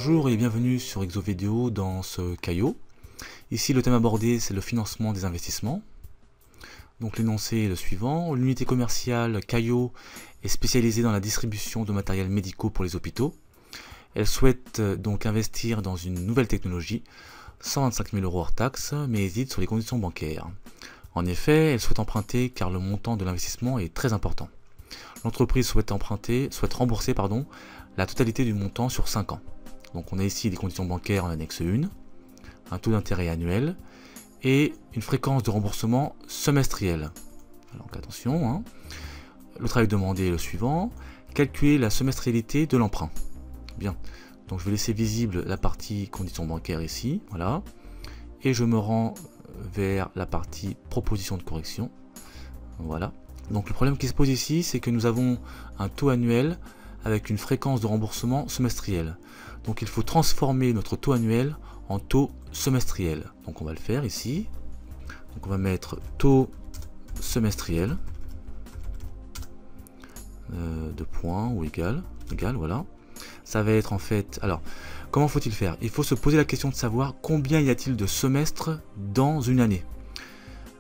Bonjour et bienvenue sur ExoVideo dans ce CAIO. Ici le thème abordé c'est le financement des investissements. Donc l'énoncé est le suivant. L'unité commerciale CAIO est spécialisée dans la distribution de matériels médicaux pour les hôpitaux. Elle souhaite donc investir dans une nouvelle technologie, 125 000 € hors taxes, mais hésite sur les conditions bancaires. En effet, elle souhaite emprunter car le montant de l'investissement est très important. L'entreprise souhaite rembourser la totalité du montant sur 5 ans. Donc on a ici les conditions bancaires en annexe 1, un taux d'intérêt annuel et une fréquence de remboursement semestrielle. Alors attention, le travail demandé est le suivant, calculer la semestrialité de l'emprunt. Bien, donc je vais laisser visible la partie conditions bancaires ici, voilà, et je me rends vers la partie proposition de correction, voilà. Donc le problème qui se pose ici, c'est que nous avons un taux annuel avec une fréquence de remboursement semestrielle. Donc il faut transformer notre taux annuel en taux semestriel. Donc on va le faire ici. Donc on va mettre taux semestriel de point ou égal, voilà. Ça va être en fait... Alors, comment faut-il faire? Il faut se poser la question de savoir combien y a-t-il de semestres dans une année.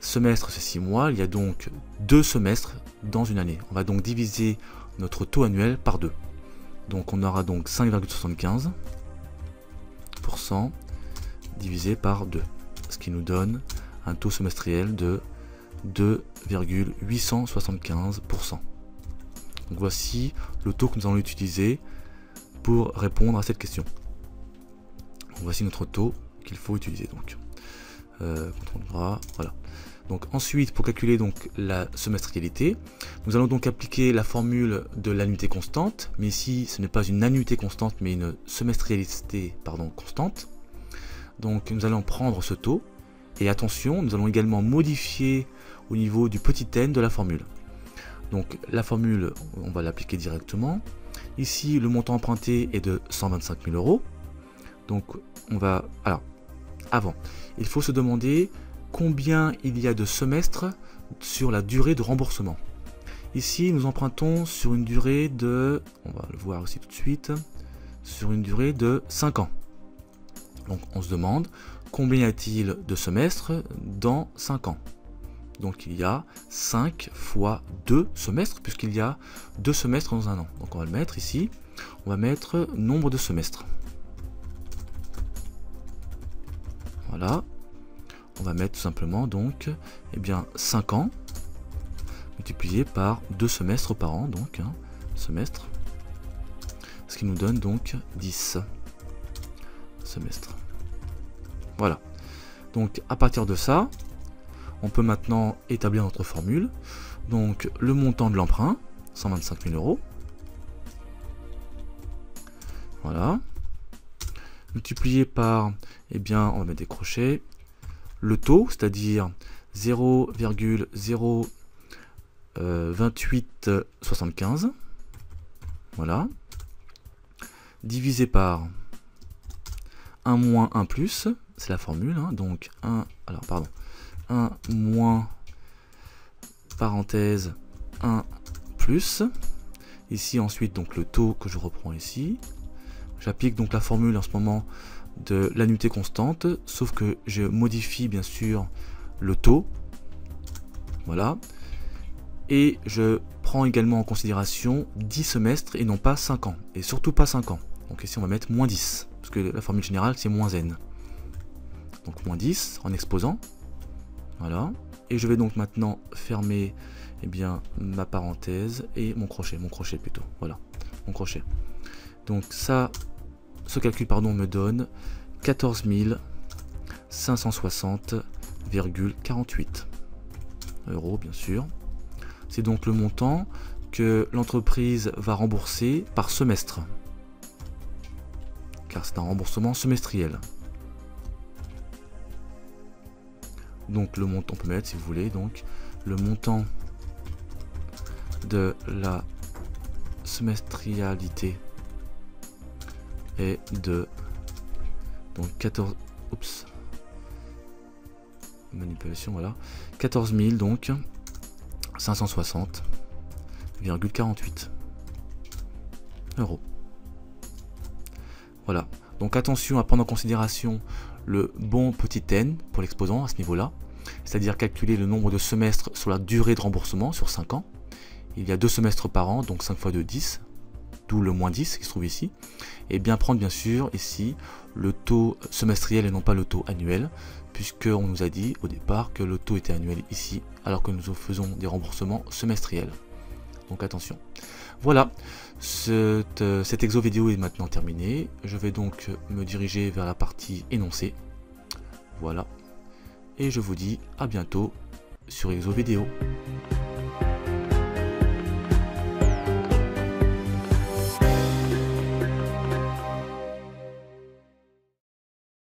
Semestre c'est 6 mois, il y a donc 2 semestres dans une année. On va donc diviser notre taux annuel par 2. Donc on aura donc 5,75% divisé par 2. Ce qui nous donne un taux semestriel de 2,875%. Donc voici le taux que nous allons utiliser pour répondre à cette question. Donc voici notre taux qu'il faut utiliser. Donc CTRL gras, voilà. Donc ensuite, pour calculer donc la semestrialité, nous allons donc appliquer la formule de l'annuité constante, mais ici ce n'est pas une annuité constante mais une semestrialité constante. Donc nous allons prendre ce taux et attention, nous allons également modifier au niveau du petit n de la formule. Donc la formule, on va l'appliquer directement. Ici le montant emprunté est de 125 000 €. Donc on va... Alors, avant, il faut se demander combien il y a de semestres sur la durée de remboursement. Ici, nous empruntons sur une durée de, on va le voir aussi tout de suite, sur une durée de 5 ans. Donc on se demande combien y a-t-il de semestres dans 5 ans. Donc il y a 5 fois 2 semestres, puisqu'il y a 2 semestres dans un an. Donc on va le mettre ici, on va mettre nombre de semestres. Voilà. On va mettre tout simplement donc 5 ans multiplié par 2 semestres par an, donc semestre, ce qui nous donne donc 10 semestres. Voilà. Donc à partir de ça, on peut maintenant établir notre formule. Donc le montant de l'emprunt, 125 000 €. Voilà. Multiplié par, on va mettre des crochets, le taux, c'est-à-dire 0,02875, voilà, divisé par 1 moins 1 plus, c'est la formule, donc 1 moins, parenthèse, 1 plus, ici ensuite donc le taux que je reprends ici, j'applique donc la formule en ce moment de l'annuité constante, sauf que je modifie bien sûr le taux, voilà, et je prends également en considération 10 semestres et non pas 5 ans, et surtout pas 5 ans. Donc ici on va mettre moins 10, parce que la formule générale c'est moins n. Donc moins 10 en exposant, voilà, et je vais donc maintenant fermer ma parenthèse et mon crochet plutôt, voilà, mon crochet. Donc ça, ce calcul me donne 14 560,48 € bien sûr. C'est donc le montant que l'entreprise va rembourser par semestre, car c'est un remboursement semestriel. Donc le montant, on peut mettre si vous voulez, donc le montant de la semestrialité est de donc 14, oups, manipulation, voilà, 14 000 donc 560,48 €. Voilà. Donc attention à prendre en considération le bon petit n pour l'exposant à ce niveau-là, c'est-à-dire calculer le nombre de semestres sur la durée de remboursement sur 5 ans. Il y a 2 semestres par an, donc 5 fois 2, 10, d'où le moins 10 qui se trouve ici. Et bien prendre bien sûr ici le taux semestriel et non pas le taux annuel, puisqu'on nous a dit au départ que le taux était annuel ici, alors que nous faisons des remboursements semestriels. Donc attention. Voilà, cet exo vidéo est maintenant terminé. Je vais donc me diriger vers la partie énoncé. Voilà. Et je vous dis à bientôt sur exo vidéo.